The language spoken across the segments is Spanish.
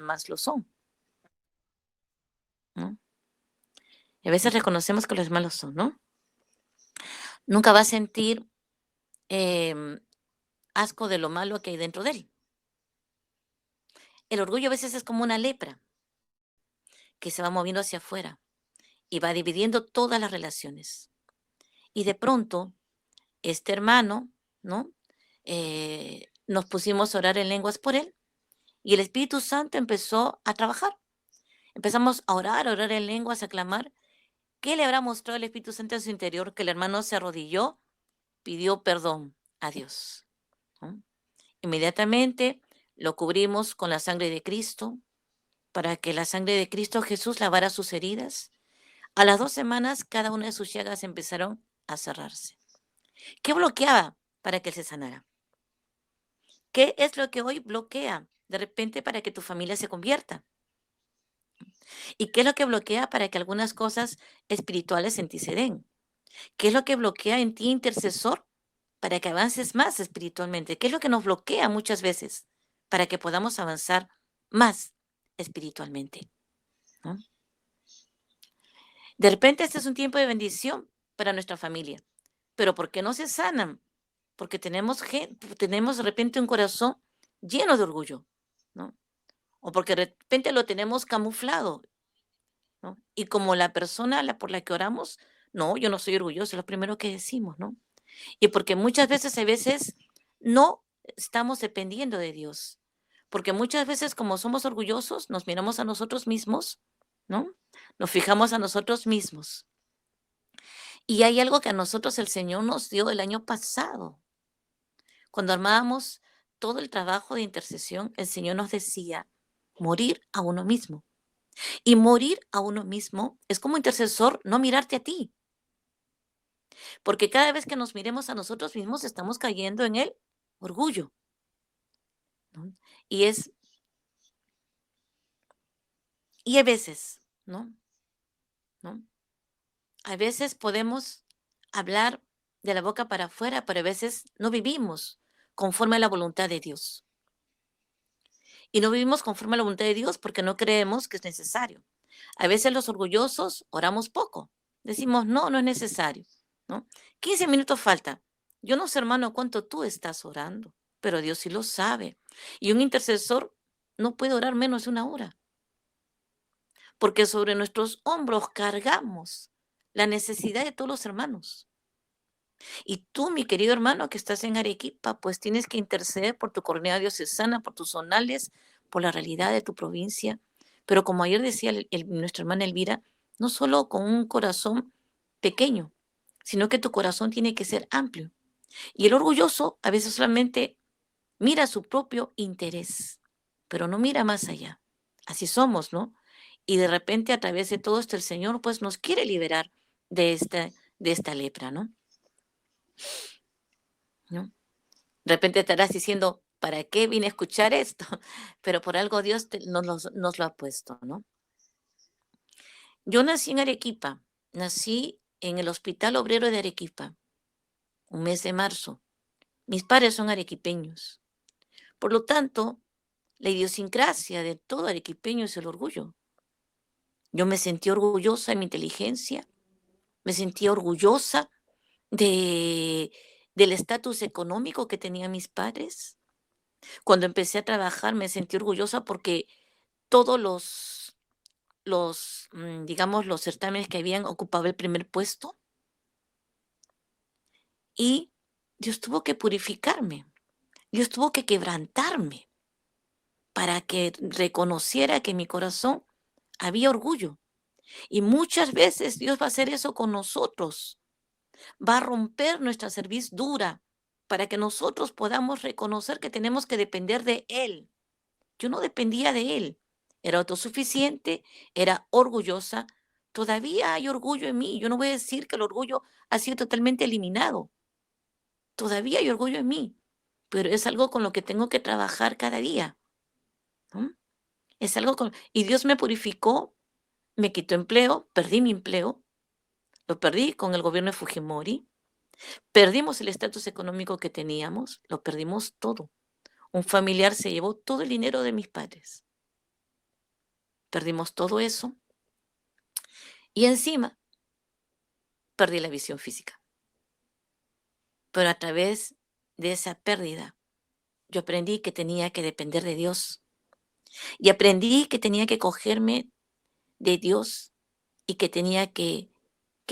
demás lo son, ¿no? Y a veces reconocemos que los demás lo son, ¿no? Nunca va a sentir em, asco de lo malo que hay dentro de él. El orgullo a veces es como una lepra que se va moviendo hacia afuera y va dividiendo todas las relaciones. Y de pronto, este hermano, ¿no? Nos pusimos a orar en lenguas por él y el Espíritu Santo empezó a trabajar. Empezamos a orar en lenguas, a clamar. ¿Qué le habrá mostrado el Espíritu Santo en su interior? Que el hermano se arrodilló, pidió perdón a Dios, ¿no? Inmediatamente lo cubrimos con la sangre de Cristo para que la sangre de Cristo Jesús lavara sus heridas. A las 2 semanas, cada una de sus llagas empezaron a cerrarse. ¿Qué bloqueaba para que él se sanara? ¿Qué es lo que hoy bloquea de repente para que tu familia se convierta? ¿Y qué es lo que bloquea para que algunas cosas espirituales en ti se den? ¿Qué es lo que bloquea en ti, intercesor, para que avances más espiritualmente? ¿Qué es lo que nos bloquea muchas veces para que podamos avanzar más espiritualmente, ¿no? De repente este es un tiempo de bendición para nuestra familia, pero ¿por qué no se sanan? Porque tenemos de repente un corazón lleno de orgullo, ¿no? O porque de repente lo tenemos camuflado, ¿no? Y como la persona por la que oramos, no, yo no soy orgulloso, es lo primero que decimos, ¿no? Y porque muchas veces, a veces, no estamos dependiendo de Dios. Porque muchas veces, como somos orgullosos, nos miramos a nosotros mismos, ¿no? Nos fijamos a nosotros mismos. Y hay algo que a nosotros el Señor nos dio el año pasado. Cuando armábamos todo el trabajo de intercesión, el Señor nos decía, morir a uno mismo. Y morir a uno mismo es como intercesor no mirarte a ti, porque cada vez que nos miremos a nosotros mismos estamos cayendo en el orgullo, ¿no? Y es y a veces, ¿no? ¿No? A veces podemos hablar de la boca para afuera, pero a veces no vivimos conforme a la voluntad de Dios. Y no vivimos conforme a la voluntad de Dios porque no creemos que es necesario. A veces los orgullosos oramos poco. Decimos, no, no es necesario, ¿no? 15 minutos falta. Yo no sé, hermano, cuánto tú estás orando, pero Dios sí lo sabe. Y un intercesor no puede orar menos de 1 hora, porque sobre nuestros hombros cargamos la necesidad de todos los hermanos. Y tú, mi querido hermano, que estás en Arequipa, pues tienes que interceder por tu comunidad diocesana, por tus zonales, por la realidad de tu provincia. Pero como ayer decía nuestra hermana Elvira, no solo con un corazón pequeño, sino que tu corazón tiene que ser amplio. Y el orgulloso a veces solamente mira su propio interés, pero no mira más allá. Así somos, ¿no? Y de repente a través de todo esto el Señor pues nos quiere liberar de esta lepra, ¿no? ¿No? De repente estarás diciendo, ¿para qué vine a escuchar esto? Pero por algo Dios nos lo ha puesto, ¿no? Yo nací en Arequipa, nací en el Hospital Obrero de Arequipa, un mes de marzo. Mis padres son arequipeños. Por lo tanto, la idiosincrasia de todo arequipeño es el orgullo. Yo me sentí orgullosa de mi inteligencia, me sentí orgullosa de, del estatus económico que tenían mis padres. Cuando empecé a trabajar me sentí orgullosa porque todos digamos, los certámenes que habían ocupado el primer puesto y Dios tuvo que purificarme, Dios tuvo que quebrantarme para que reconociera que en mi corazón había orgullo. Y muchas veces Dios va a hacer eso con nosotros, va a romper nuestra cerviz dura para que nosotros podamos reconocer que tenemos que depender de Él. Yo no dependía de Él, era autosuficiente, era orgullosa. Todavía hay orgullo en mí. Yo no voy a decir que el orgullo ha sido totalmente eliminado. Todavía hay orgullo en mí, pero es algo con lo que tengo que trabajar cada día, ¿no? Es algo con y Dios me purificó, me quitó empleo, perdí mi empleo, lo perdí con el gobierno de Fujimori, perdimos el estatus económico que teníamos, lo perdimos todo. Un familiar se llevó todo el dinero de mis padres. Perdimos todo eso y encima perdí la visión física. Pero a través de esa pérdida, yo aprendí que tenía que depender de Dios y aprendí que tenía que cogerme de Dios y que tenía que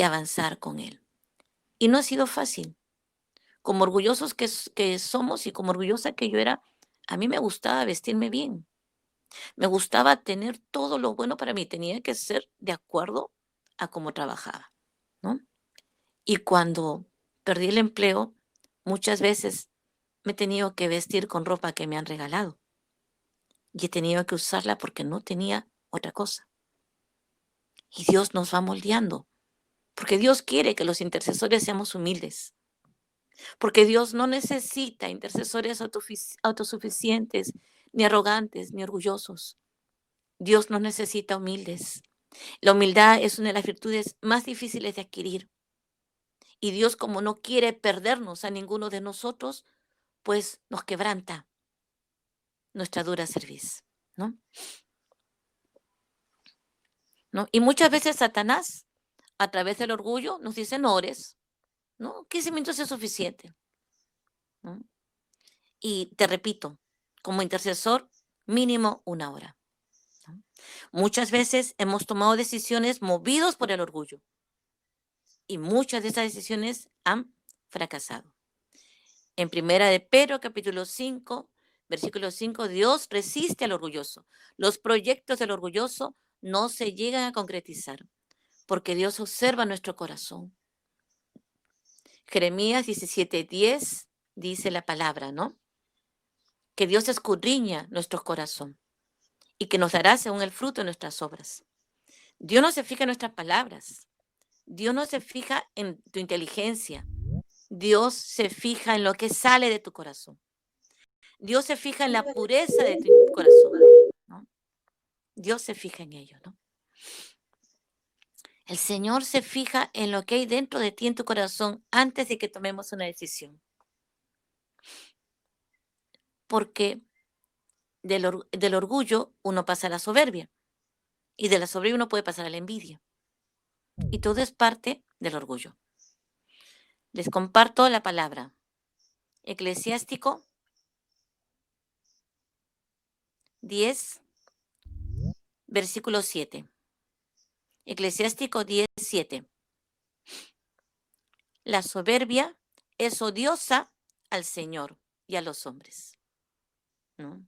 avanzar con Él. Y no ha sido fácil. Como orgullosos que somos y como orgullosa que yo era, a mí me gustaba vestirme bien. Me gustaba tener todo lo bueno para mí. Tenía que ser de acuerdo a cómo trabajaba, ¿no? Y cuando perdí el empleo, muchas veces me he tenido que vestir con ropa que me han regalado y he tenido que usarla porque no tenía otra cosa. Y Dios nos va moldeando, porque Dios quiere que los intercesores seamos humildes, porque Dios no necesita intercesores autosuficientes, ni arrogantes, ni orgullosos. Dios nos necesita humildes. La humildad es una de las virtudes más difíciles de adquirir. Y Dios, como no quiere perdernos a ninguno de nosotros, pues nos quebranta nuestra dura cerviz, ¿no? ¿No? Y muchas veces Satanás, a través del orgullo, nos dice, no ores, ¿no? 15 minutos es suficiente, ¿no? Y te repito, como intercesor, mínimo 1 hora, ¿no? Muchas veces hemos tomado decisiones movidos por el orgullo y muchas de esas decisiones han fracasado. En primera de Pedro, capítulo 5, versículo 5, Dios resiste al orgulloso. Los proyectos del orgulloso no se llegan a concretizar, porque Dios observa nuestro corazón. Jeremías 17:10 dice la palabra, ¿no? Que Dios escudriña nuestro corazón y que nos dará según el fruto de nuestras obras. Dios no se fija en nuestras palabras. Dios no se fija en tu inteligencia. Dios se fija en lo que sale de tu corazón. Dios se fija en la pureza de tu corazón, ¿no? Dios se fija en ello, ¿no? El Señor se fija en lo que hay dentro de ti, en tu corazón, antes de que tomemos una decisión. Porque del orgullo uno pasa a la soberbia y de la soberbia uno puede pasar a la envidia. Y todo es parte del orgullo. Les comparto la palabra. Eclesiástico 10, versículo 7. Eclesiástico 10:7. La soberbia es odiosa al Señor y a los hombres, ¿no?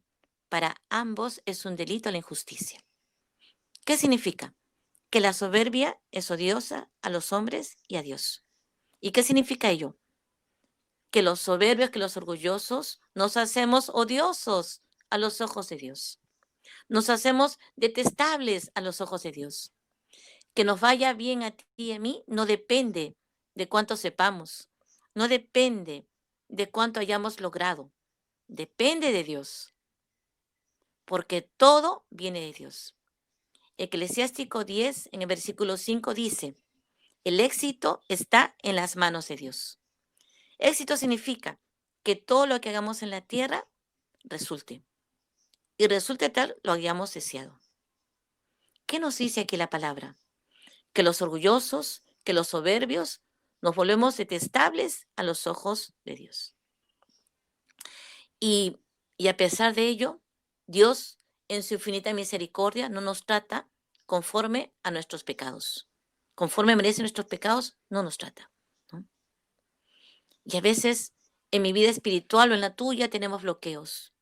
Para ambos es un delito la injusticia. ¿Qué significa? Que la soberbia es odiosa a los hombres y a Dios. ¿Y qué significa ello? Que los soberbios, que los orgullosos, nos hacemos odiosos a los ojos de Dios. Nos hacemos detestables a los ojos de Dios. Que nos vaya bien a ti y a mí no depende de cuánto sepamos, no depende de cuánto hayamos logrado, depende de Dios, porque todo viene de Dios. Eclesiástico 10, en el versículo 5 dice, el éxito está en las manos de Dios. Éxito significa que todo lo que hagamos en la tierra resulte. Y resulte tal lo hayamos deseado. ¿Qué nos dice aquí la palabra? Que los orgullosos, que los soberbios, nos volvemos detestables a los ojos de Dios. Y, y a pesar de ello, Dios, en su infinita misericordia, no nos trata conforme a nuestros pecados. Conforme merecen nuestros pecados, no nos trata, ¿no? Y a veces en mi vida espiritual o en la tuya tenemos bloqueos.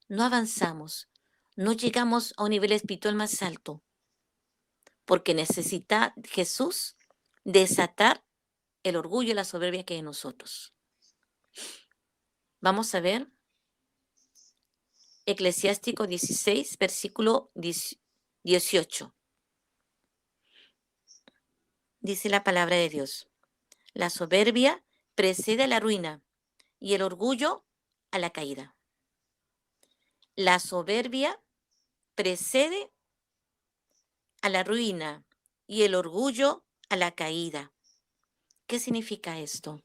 No avanzamos, no llegamos a un nivel espiritual más alto, porque necesita Jesús desatar el orgullo y la soberbia que hay en nosotros. Vamos a ver Eclesiástico 16, versículo 18. Dice la palabra de Dios. La soberbia precede a la ruina y el orgullo a la caída. La soberbia precede a la ruina y el orgullo a la caída. ¿Qué significa esto?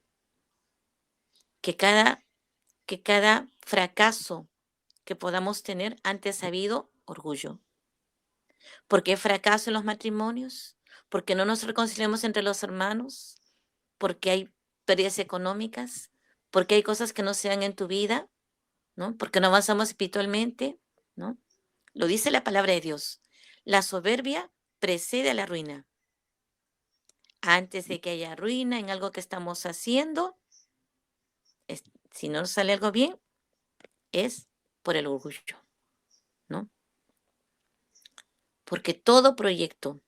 Que cada fracaso que podamos tener antes ha habido orgullo. ¿Por qué fracaso en los matrimonios? ¿Por qué no nos reconciliamos entre los hermanos? ¿Por qué hay pérdidas económicas? ¿Por qué hay cosas que no se dan en tu vida? ¿No? ¿Por qué no avanzamos espiritualmente? ¿No? Lo dice la palabra de Dios. La soberbia precede a la ruina. Antes de que haya ruina en algo que estamos haciendo, si no nos sale algo bien, es por el orgullo, ¿no? Porque todo proyecto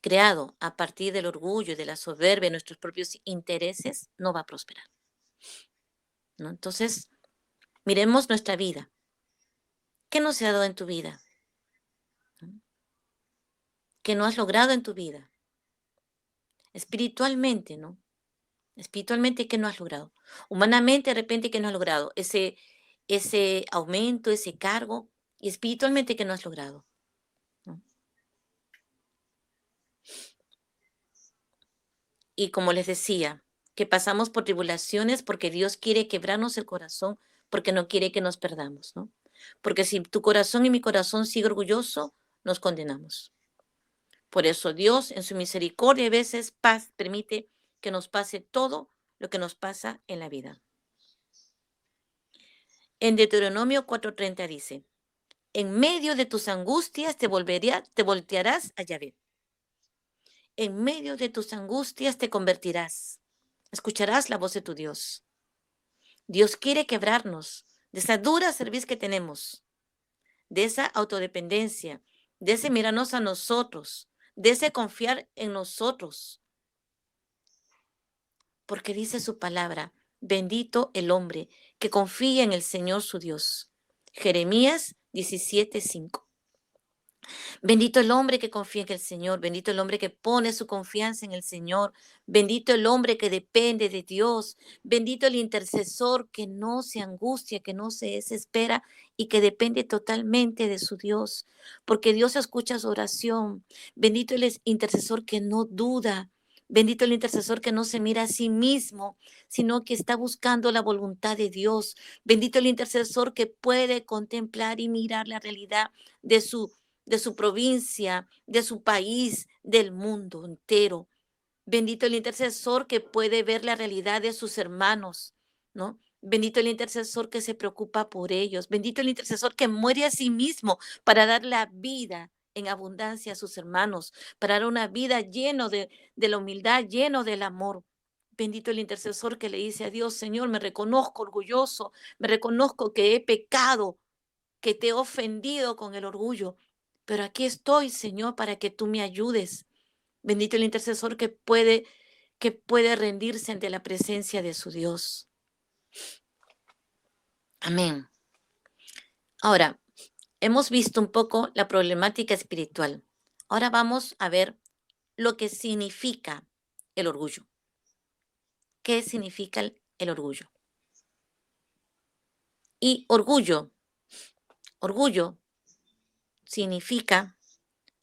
creado a partir del orgullo y de la soberbia, de nuestros propios intereses, no va a prosperar, ¿no? Entonces, miremos nuestra vida. ¿Qué no se ha dado en tu vida? ¿No? ¿Qué no has logrado en tu vida? Espiritualmente, ¿no? Espiritualmente, ¿qué no has logrado? Humanamente, de repente, ¿qué no has logrado? Ese aumento, ese cargo, y espiritualmente, ¿qué no has logrado? ¿No? Y como les decía, que pasamos por tribulaciones porque Dios quiere quebrarnos el corazón, porque no quiere que nos perdamos, ¿no? Porque si tu corazón y mi corazón sigue orgulloso, nos condenamos. Por eso Dios, en su misericordia, a veces permite que nos pase todo lo que nos pasa en la vida. En Deuteronomio 4:30 dice, en medio de tus angustias te voltearás a Yahvé. En medio de tus angustias te convertirás. Escucharás la voz de tu Dios. Dios quiere quebrarnos de esa dura cerviz que tenemos, de esa autodependencia, de ese mirarnos a nosotros, de ese confiar en nosotros, porque dice su palabra, bendito el hombre que confía en el Señor su Dios. Jeremías 17:5. Bendito el hombre que confía en el Señor, bendito el hombre que pone su confianza en el Señor, bendito el hombre que depende de Dios, bendito el intercesor que no se angustia, que no se desespera y que depende totalmente de su Dios, porque Dios escucha su oración. Bendito el intercesor que no duda. Bendito el intercesor que no se mira a sí mismo, sino que está buscando la voluntad de Dios. Bendito el intercesor que puede contemplar y mirar la realidad de su provincia, de su país, del mundo entero. Bendito el intercesor que puede ver la realidad de sus hermanos, ¿no? Bendito el intercesor que se preocupa por ellos. Bendito el intercesor que muere a sí mismo para dar la vida en abundancia a sus hermanos, para dar una vida lleno de la humildad, lleno del amor. Bendito el intercesor que le dice a Dios, Señor, me reconozco orgulloso, me reconozco que he pecado, que te he ofendido con el orgullo, pero aquí estoy, Señor, para que tú me ayudes. Bendito el intercesor que puede rendirse ante la presencia de su Dios. Amén. Ahora, hemos visto un poco la problemática espiritual. Ahora vamos a ver lo que significa el orgullo. ¿Qué significa el orgullo? Y orgullo significa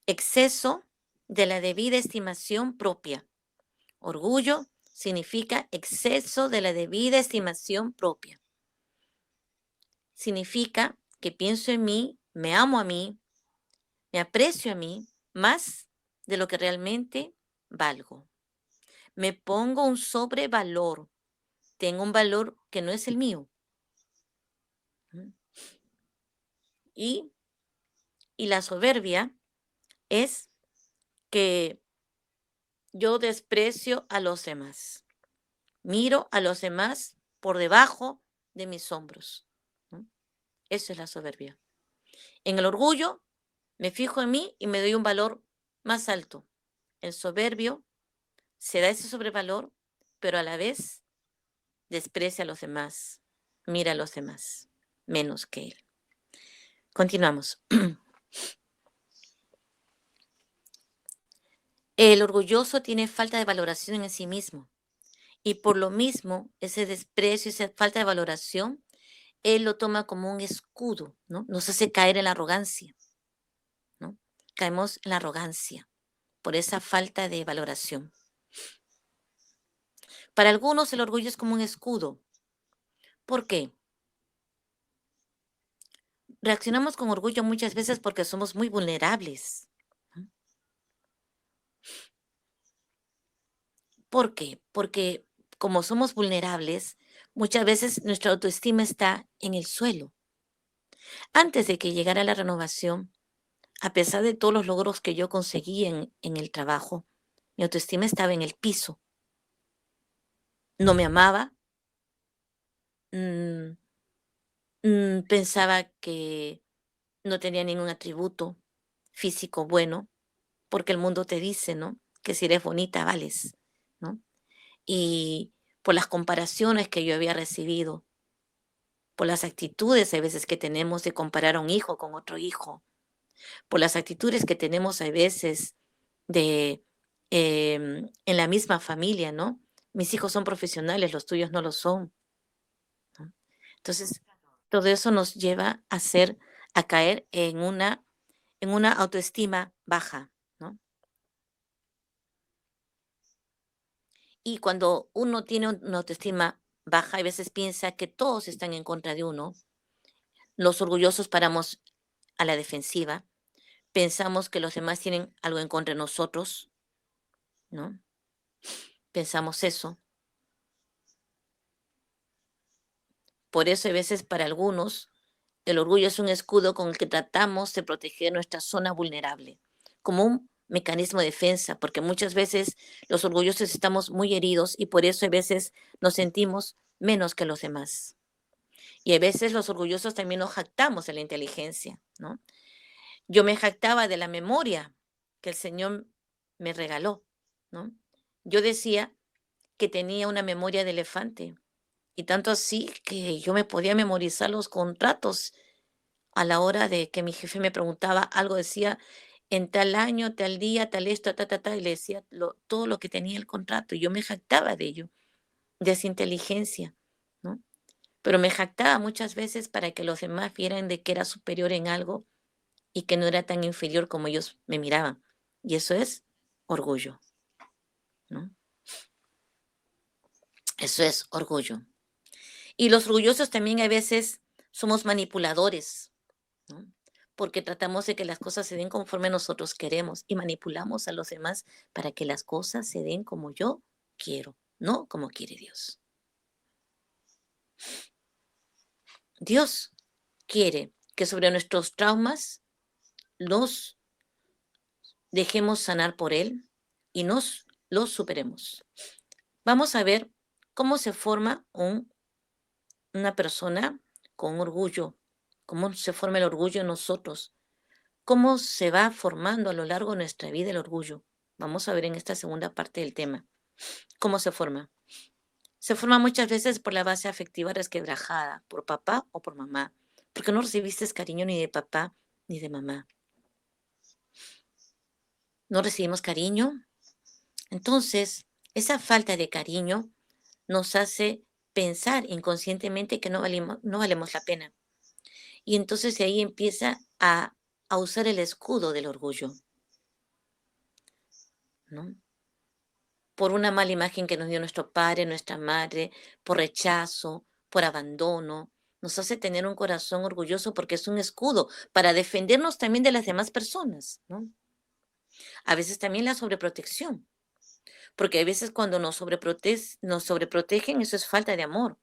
exceso de la debida estimación propia. Orgullo significa exceso de la debida estimación propia. Significa que pienso en mí, me amo a mí, me aprecio a mí más de lo que realmente valgo. Me pongo un sobrevalor. Tengo un valor que no es el mío. ¿Mm? Y, y la soberbia es que yo desprecio a los demás. Miro a los demás por debajo de mis hombros. ¿No? Eso es la soberbia. En el orgullo me fijo en mí y me doy un valor más alto. El soberbio se da ese sobrevalor, pero a la vez desprecia a los demás, mira a los demás menos que él. Continuamos. El orgulloso tiene falta de valoración en sí mismo y por lo mismo ese desprecio, esa falta de valoración, él lo toma como un escudo, ¿no? Nos hace caer en la arrogancia, ¿no? Caemos en la arrogancia por esa falta de valoración. Para algunos el orgullo es como un escudo. ¿Por qué? reaccionamos con orgullo muchas veces porque somos muy vulnerables. ¿No? ¿Por qué? Porque como somos vulnerables, muchas veces nuestra autoestima está en el suelo. Antes de que llegara la renovación, a pesar de todos los logros que yo conseguí en el trabajo, mi autoestima estaba en el piso. No me amaba, mm, pensaba que no tenía ningún atributo físico bueno, porque el mundo te dice, ¿no? Que si eres bonita, vales, ¿no? Y por las comparaciones que yo había recibido, por las actitudes a veces que tenemos de comparar a un hijo con otro hijo, por las actitudes que tenemos a veces de en la misma familia, ¿no? Mis hijos son profesionales, los tuyos no lo son, ¿no? Entonces, todo eso nos lleva a caer en una autoestima baja, ¿no? Y cuando uno tiene una autoestima baja, a veces piensa que todos están en contra de uno. Los orgullosos paramos a la defensiva, pensamos que los demás tienen algo en contra de nosotros, ¿no? Pensamos eso. Por eso a veces para algunos el orgullo es un escudo con el que tratamos de proteger nuestra zona vulnerable, como un mecanismo de defensa, porque muchas veces los orgullosos estamos muy heridos y por eso a veces nos sentimos menos que los demás. Y a veces los orgullosos también nos jactamos de la inteligencia, ¿no? Yo me jactaba de la memoria que el Señor me regaló, ¿no? Yo decía que tenía una memoria de elefante y tanto así que yo me podía memorizar los contratos a la hora de que mi jefe me preguntaba algo, decía en tal año, tal día, tal esto, y le decía todo lo que tenía el contrato y yo me jactaba de ello, de esa inteligencia, ¿no? Pero me jactaba muchas veces para que los demás vieran de que era superior en algo y que no era tan inferior como ellos me miraban. Y eso es orgullo, ¿no? Eso es orgullo. Y los orgullosos también a veces somos manipuladores, ¿no? Porque tratamos de que las cosas se den conforme nosotros queremos y manipulamos a los demás para que las cosas se den como yo quiero, no como quiere Dios. Dios quiere que sobre nuestros traumas los dejemos sanar por Él y nos los superemos. Vamos a ver cómo se forma una persona con orgullo, cómo se forma el orgullo en nosotros, cómo se va formando a lo largo de nuestra vida el orgullo. Vamos a ver en esta segunda parte del tema cómo se forma. Se forma muchas veces por la base afectiva resquebrajada, por papá o por mamá, porque no recibiste cariño ni de papá ni de mamá. No recibimos cariño. Entonces, esa falta de cariño nos hace pensar inconscientemente que no valemos la pena. Y entonces de ahí empieza a usar el escudo del orgullo, ¿no? Por una mala imagen que nos dio nuestro padre, nuestra madre, por rechazo, por abandono. Nos hace tener un corazón orgulloso porque es un escudo para defendernos también de las demás personas, ¿no? A veces también la sobreprotección, porque a veces cuando nos sobreprotegen, eso es falta de amor.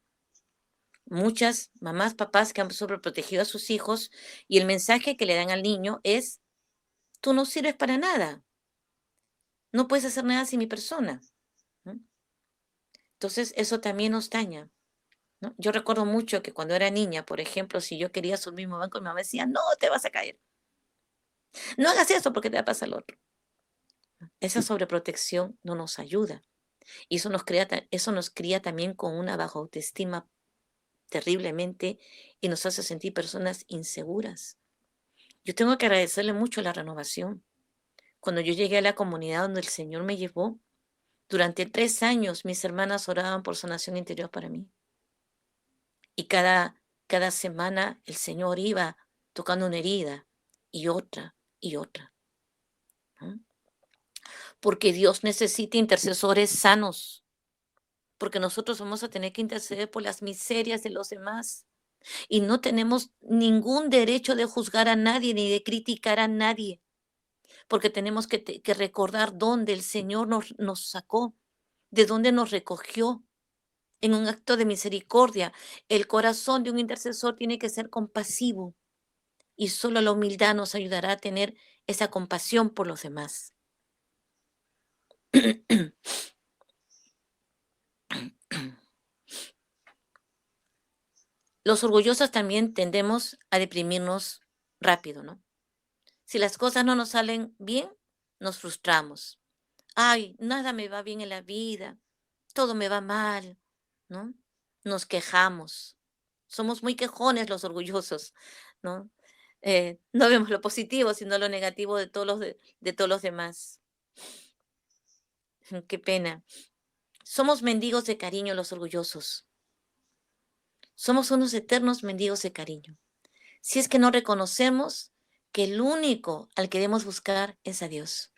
Muchas mamás, papás que han sobreprotegido a sus hijos y el mensaje que le dan al niño es, tú no sirves para nada, no puedes hacer nada sin mi persona, ¿no? Entonces eso también nos daña, ¿no? Yo recuerdo mucho que cuando era niña, por ejemplo, si yo quería subir al mismo banco, mi mamá decía, no, te vas a caer, no hagas eso porque te va a pasar lo otro. Esa sobreprotección no nos ayuda y eso nos cría también con una baja autoestima terriblemente y nos hace sentir personas inseguras. Yo tengo que agradecerle mucho la renovación. Cuando yo llegué a la comunidad donde el Señor me llevó, durante 3 años mis hermanas oraban por sanación interior para mí. Y cada semana el Señor iba tocando una herida y otra, ¿no? Porque Dios necesita intercesores sanos, porque nosotros vamos a tener que interceder por las miserias de los demás. Y no tenemos ningún derecho de juzgar a nadie ni de criticar a nadie, porque tenemos que recordar dónde el Señor nos sacó, de dónde nos recogió en un acto de misericordia. El corazón de un intercesor tiene que ser compasivo y solo la humildad nos ayudará a tener esa compasión por los demás. Los orgullosos también tendemos a deprimirnos rápido, ¿no? Si las cosas no nos salen bien, nos frustramos. Ay, nada me va bien en la vida, todo me va mal, ¿no? Nos quejamos. Somos muy quejones los orgullosos, ¿no? No vemos lo positivo, sino lo negativo de todos los demás. Qué pena. Somos mendigos de cariño los orgullosos. Somos unos eternos mendigos de cariño. Si es que no reconocemos que el único al que debemos buscar es a Dios.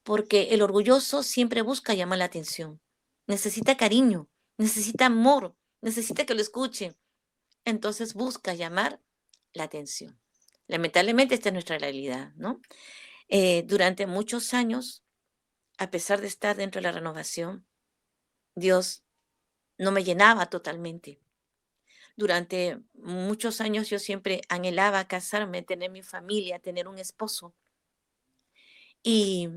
Porque el orgulloso siempre busca llamar la atención. Necesita cariño, necesita amor, necesita que lo escuchen. Entonces busca llamar la atención. Lamentablemente esta es nuestra realidad, ¿no? Durante muchos años, a pesar de estar dentro de la renovación, Dios no me llenaba totalmente. Durante muchos años yo siempre anhelaba casarme, tener mi familia, tener un esposo. Y,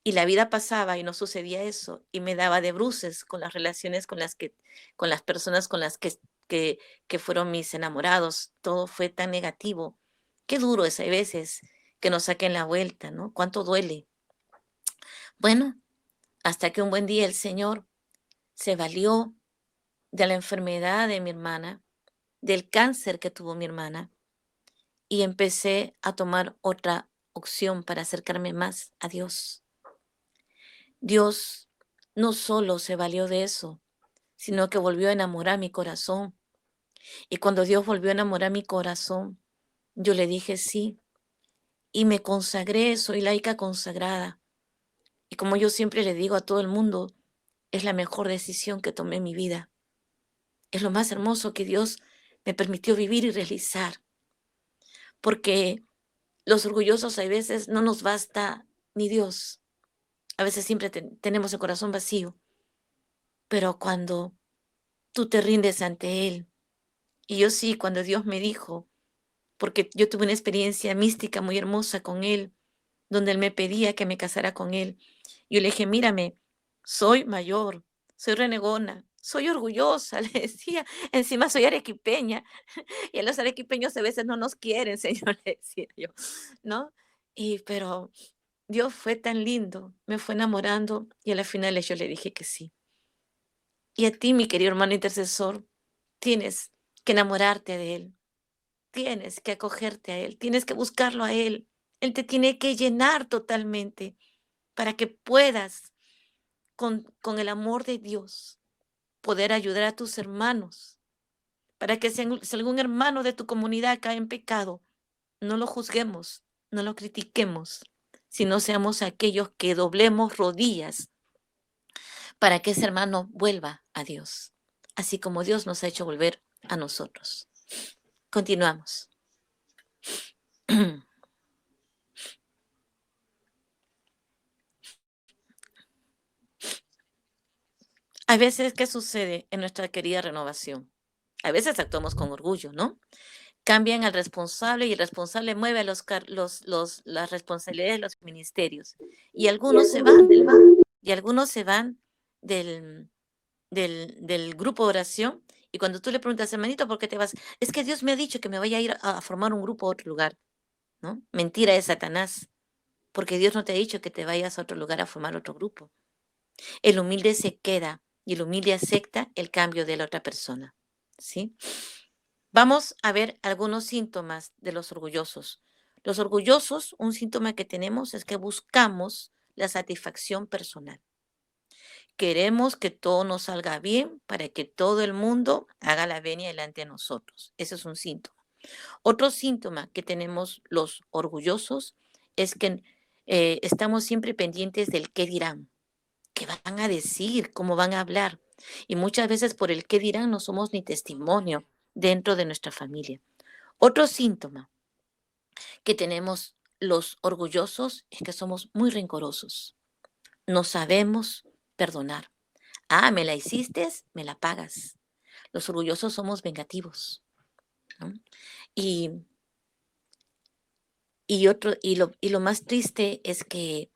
y la vida pasaba y no sucedía eso. Y me daba de bruces con las relaciones con las personas con las que, que fueron mis enamorados. Todo fue tan negativo. Qué duro es a veces que nos saquen la vuelta, ¿no? Cuánto duele. Bueno, hasta que un buen día el Señor se valió de la enfermedad de mi hermana, del cáncer que tuvo mi hermana, y empecé a tomar otra opción para acercarme más a Dios. Dios no solo se valió de eso, sino que volvió a enamorar mi corazón. Y cuando Dios volvió a enamorar mi corazón, yo le dije sí y me consagré, soy laica consagrada. Y como yo siempre le digo a todo el mundo, es la mejor decisión que tomé en mi vida. Es lo más hermoso que Dios me permitió vivir y realizar, porque los orgullosos a veces no nos basta ni Dios. A veces siempre tenemos el corazón vacío, pero cuando tú te rindes ante Él, y yo sí, cuando Dios me dijo, porque yo tuve una experiencia mística muy hermosa con Él, donde Él me pedía que me casara con Él. Yo le dije, mírame, soy mayor, soy renegona, soy orgullosa, le decía, encima soy arequipeña, y a los arequipeños a veces no nos quieren, Señor, le decía yo, ¿no? Pero Dios fue tan lindo, me fue enamorando y a la final yo le dije que sí. Y a ti, mi querido hermano intercesor, tienes que enamorarte de Él, tienes que acogerte a Él, tienes que buscarlo a Él. Él te tiene que llenar totalmente para que puedas, con el amor de Dios, poder ayudar a tus hermanos, para que si algún hermano de tu comunidad cae en pecado, no lo juzguemos, no lo critiquemos, sino seamos aquellos que doblemos rodillas para que ese hermano vuelva a Dios, así como Dios nos ha hecho volver a nosotros. Continuamos. A veces, ¿qué sucede en nuestra querida renovación? A veces actuamos con orgullo, ¿no? Cambian al responsable y el responsable mueve a las responsabilidades de los ministerios. Y algunos se van y algunos se van del, del grupo de oración. Y cuando tú le preguntas, hermanito, ¿por qué te vas? Es que Dios me ha dicho que me vaya a ir a formar un grupo a otro lugar, ¿no? Mentira de Satanás, porque Dios no te ha dicho que te vayas a otro lugar a formar otro grupo. El humilde se queda y el humilde acepta el cambio de la otra persona, ¿sí? Vamos a ver algunos síntomas de los orgullosos. Los orgullosos, un síntoma que tenemos es que buscamos la satisfacción personal. Queremos que todo nos salga bien para que todo el mundo haga la venia delante de nosotros. Ese es un síntoma. Otro síntoma que tenemos los orgullosos es que estamos siempre pendientes del qué dirán, qué van a decir, cómo van a hablar. Y muchas veces por el qué dirán no somos ni testimonio. dentro de nuestra familia. Otro síntoma que tenemos los orgullosos es que somos muy rencorosos. No sabemos perdonar. Ah, me la hiciste, me la pagas. Los orgullosos somos vengativos, ¿no? Y, y lo más triste es que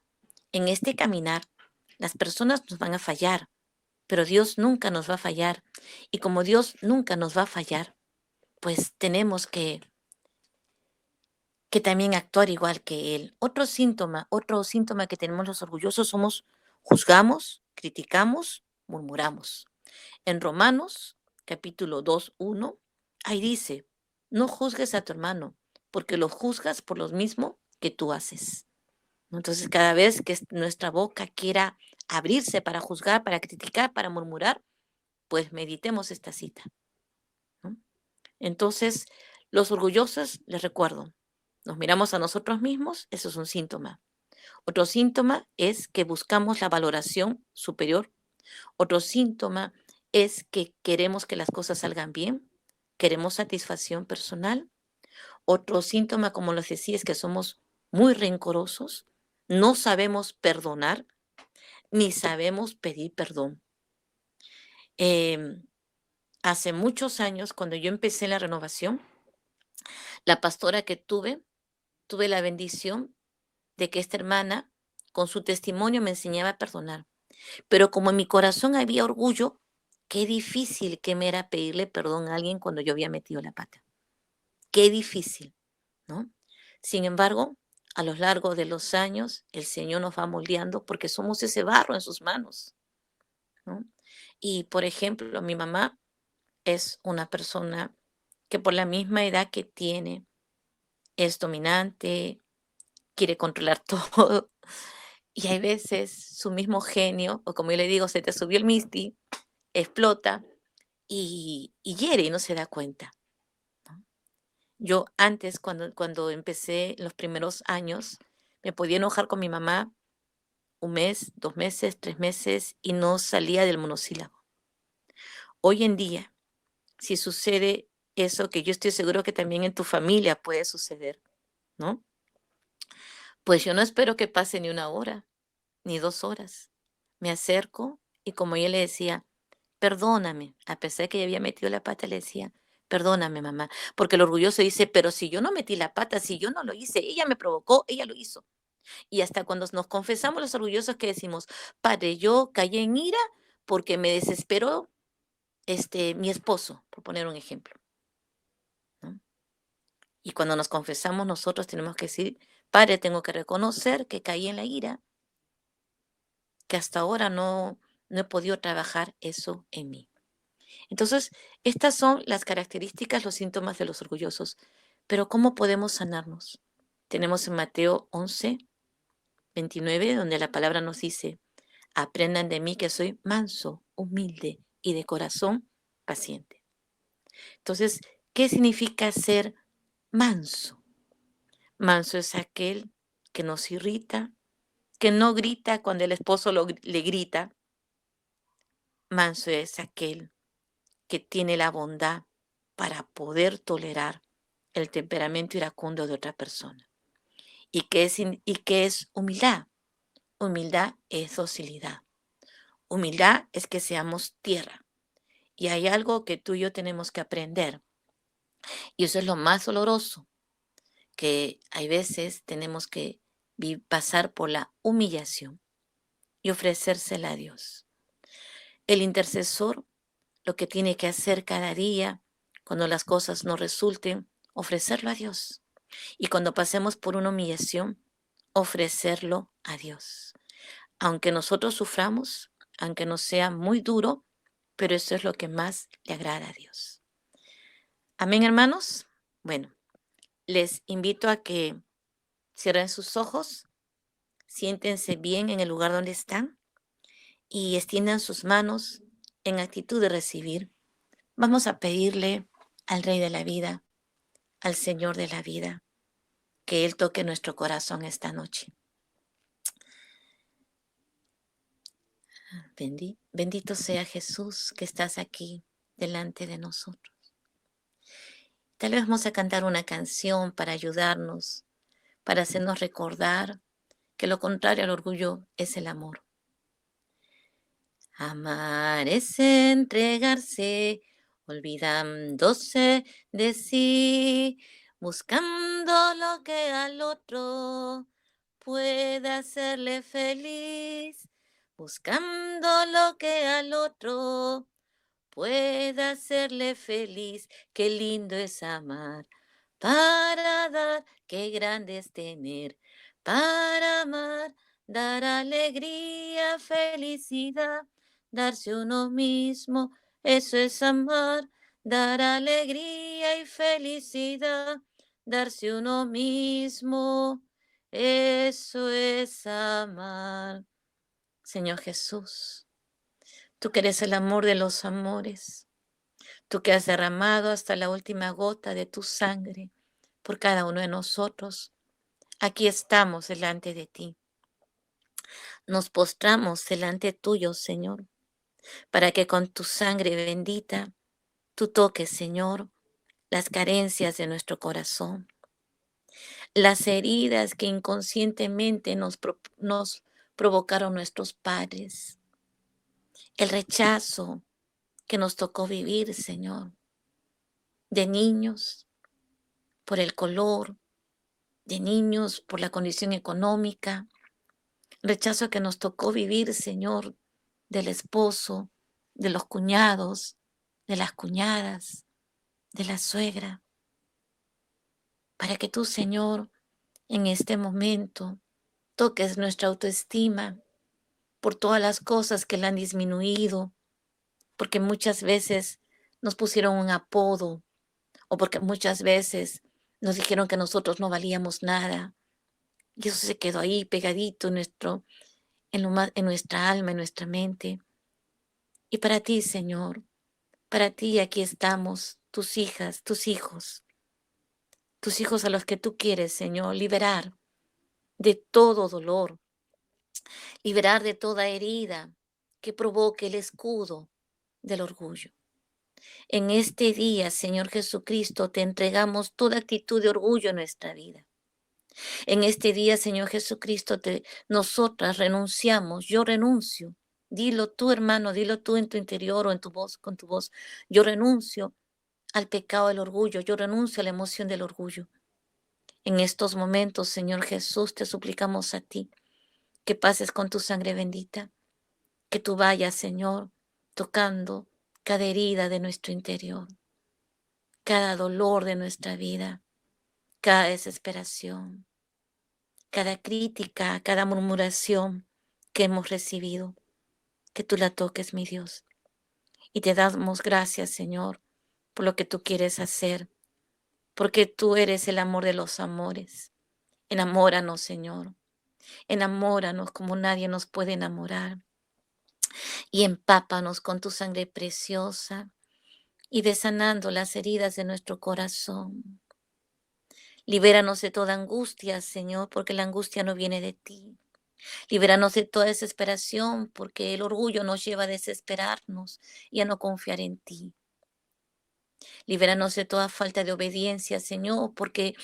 en este caminar las personas nos van a fallar, pero Dios nunca nos va a fallar. Y como Dios nunca nos va a fallar, pues tenemos que también actuar igual que Él. Otro síntoma que tenemos los orgullosos somos juzgamos, criticamos, murmuramos. En Romanos, capítulo 2:1, ahí dice, no juzgues a tu hermano, porque lo juzgas por lo mismo que tú haces. ¿No? Entonces, cada vez que nuestra boca quiera abrirse para juzgar, para criticar, para murmurar, pues meditemos esta cita, ¿no? Entonces, los orgullosos, les recuerdo, nos miramos a nosotros mismos, eso es un síntoma. Otro síntoma es que buscamos la valoración superior. Otro síntoma es que queremos que las cosas salgan bien, queremos satisfacción personal. Otro síntoma, como les decía, es que somos muy rencorosos, no sabemos perdonar, ni sabemos pedir perdón. Em, Hace muchos años, cuando yo empecé la renovación, la pastora que tuve la bendición de que esta hermana, con su testimonio, me enseñaba a perdonar. Pero como en mi corazón había orgullo, qué difícil que me era pedirle perdón a alguien cuando yo había metido la pata. Qué difícil, ¿no? Sin embargo, a lo largo de los años, el Señor nos va moldeando porque somos ese barro en sus manos, ¿no? Y, por ejemplo, mi mamá es una persona que por la misma edad que tiene, es dominante, quiere controlar todo. Y hay veces su mismo genio, o como yo le digo, se te subió el misti, explota y hiere y no se da cuenta, ¿no? Yo antes, cuando empecé los primeros años, me podía enojar con mi mamá un mes, 2 meses, 3 meses y no salía del monosílabo. Hoy en día, si sucede eso, que yo estoy seguro que también en tu familia puede suceder, ¿no? Pues yo no espero que pase ni 1 hora, ni 2 horas. Me acerco y como yo le decía, perdóname, a pesar de que ella había metido la pata, le decía, perdóname, mamá, porque el orgulloso dice, pero si yo no metí la pata, si yo no lo hice, ella me provocó, ella lo hizo. Y hasta cuando nos confesamos los orgullosos que decimos, padre, yo caí en ira porque me desesperó mi esposo, por poner un ejemplo, ¿no? Y cuando nos confesamos nosotros tenemos que decir, padre, tengo que reconocer que caí en la ira, que hasta ahora no he podido trabajar eso en mí. Entonces, estas son las características, los síntomas de los orgullosos. Pero ¿cómo podemos sanarnos? Tenemos en Mateo 11:29, donde la palabra nos dice, aprendan de mí que soy manso, humilde y de corazón paciente. Entonces, ¿qué significa ser manso? Manso es aquel que nos irrita, que no grita cuando el esposo le grita. Manso es aquel que tiene la bondad para poder tolerar el temperamento iracundo de otra persona. ¿Y qué es humildad? Humildad es docilidad. Humildad es que seamos tierra. Y hay algo que tú y yo tenemos que aprender. Y eso es lo más doloroso, que hay veces tenemos que pasar por la humillación y ofrecérsela a Dios. El intercesor lo que tiene que hacer cada día, cuando las cosas no resulten, ofrecerlo a Dios. Y cuando pasemos por una humillación, ofrecerlo a Dios. Aunque nosotros suframos, aunque nos sea muy duro, pero eso es lo que más le agrada a Dios. Amén, hermanos. Bueno, les invito a que cierren sus ojos, siéntense bien en el lugar donde están y extiendan sus manos en actitud de recibir. Vamos a pedirle al Rey de la vida, al Señor de la vida, que Él toque nuestro corazón esta noche. Bendito sea Jesús que estás aquí delante de nosotros. Tal vez vamos a cantar una canción para ayudarnos, para hacernos recordar que lo contrario al orgullo es el amor. Amar es entregarse, olvidándose de sí, buscando lo que al otro pueda hacerle feliz, buscando lo que al otro pueda hacerle feliz. Qué lindo es amar, para dar, qué grande es tener, para amar, dar alegría, felicidad, darse uno mismo, eso es amar, dar alegría y felicidad, darse uno mismo, eso es amar. Señor Jesús, tú que eres el amor de los amores. Tú que has derramado hasta la última gota de tu sangre por cada uno de nosotros, aquí estamos delante de ti. Nos postramos delante tuyo, Señor, para que con tu sangre bendita tú toques, Señor, las carencias de nuestro corazón, las heridas que inconscientemente nos provocaron nuestros padres, el rechazo que nos tocó vivir, Señor, de niños, por el color, de niños, por la condición económica, rechazo que nos tocó vivir, Señor, del esposo, de los cuñados, de las cuñadas, de la suegra, para que tú, Señor, en este momento toques nuestra autoestima por todas las cosas que la han disminuido, porque muchas veces nos pusieron un apodo o porque muchas veces nos dijeron que nosotros no valíamos nada. Y eso se quedó ahí pegadito en nuestra alma, en nuestra mente. Y para ti, Señor, para ti aquí estamos, tus hijas, tus hijos a los que tú quieres, Señor, liberar de todo dolor, liberar de toda herida que provoque el escudo del orgullo. En este día, Señor Jesucristo, te entregamos toda actitud de orgullo en nuestra vida. En este día, Señor Jesucristo, nosotras renunciamos, yo renuncio. Dilo tú, hermano, dilo tú en tu interior o en tu voz, con tu voz. Yo renuncio al pecado del orgullo, yo renuncio a la emoción del orgullo. En estos momentos, Señor Jesús, te suplicamos a ti que pases con tu sangre bendita, que tú vayas, Señor, tocando cada herida de nuestro interior, cada dolor de nuestra vida, cada desesperación, cada crítica, cada murmuración que hemos recibido, que tú la toques, mi Dios. Y te damos gracias, Señor, por lo que tú quieres hacer, porque tú eres el amor de los amores. Enamóranos, Señor. Enamóranos como nadie nos puede enamorar. Y empápanos con tu sangre preciosa y ve sanando las heridas de nuestro corazón. Libéranos de toda angustia, Señor, porque la angustia no viene de ti. Libéranos de toda desesperación, porque el orgullo nos lleva a desesperarnos y a no confiar en ti. Libéranos de toda falta de obediencia, Señor, porque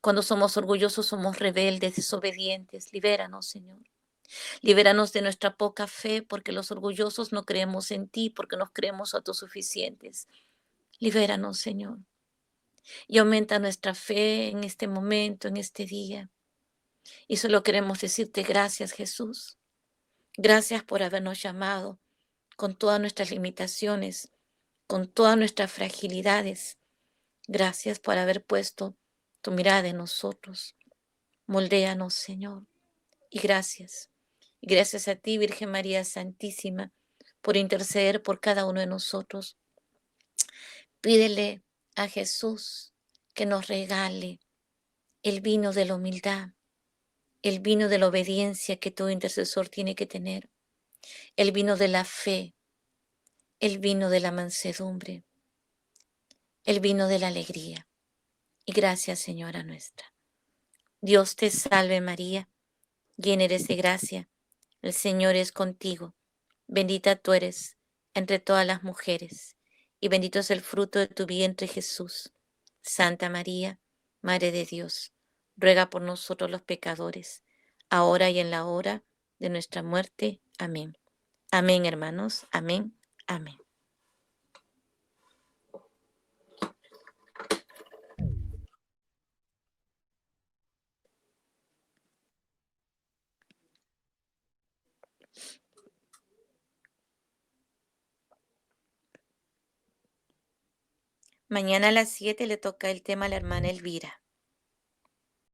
cuando somos orgullosos somos rebeldes, desobedientes. Libéranos, Señor. Libéranos de nuestra poca fe, porque los orgullosos no creemos en ti, porque nos creemos autosuficientes. Libéranos, Señor. Y aumenta nuestra fe en este momento, en este día. Y solo queremos decirte gracias, Jesús. Gracias por habernos llamado con todas nuestras limitaciones, con todas nuestras fragilidades. Gracias por haber puesto tu mirada en nosotros. Moldéanos, Señor. Y gracias. Y gracias a ti, Virgen María Santísima, por interceder por cada uno de nosotros. Pídele a Jesús que nos regale el vino de la humildad, el vino de la obediencia que todo intercesor tiene que tener, el vino de la fe, el vino de la mansedumbre, el vino de la alegría. Y gracias, Señora nuestra. Dios te salve María, llena eres de gracia, el Señor es contigo. Bendita tú eres entre todas las mujeres, y bendito es el fruto de tu vientre, Jesús. Santa María, Madre de Dios, ruega por nosotros los pecadores, ahora y en la hora de nuestra muerte. Amén. Amén, hermanos. Amén. Amén. Mañana a las 7 le toca el tema a la hermana Elvira.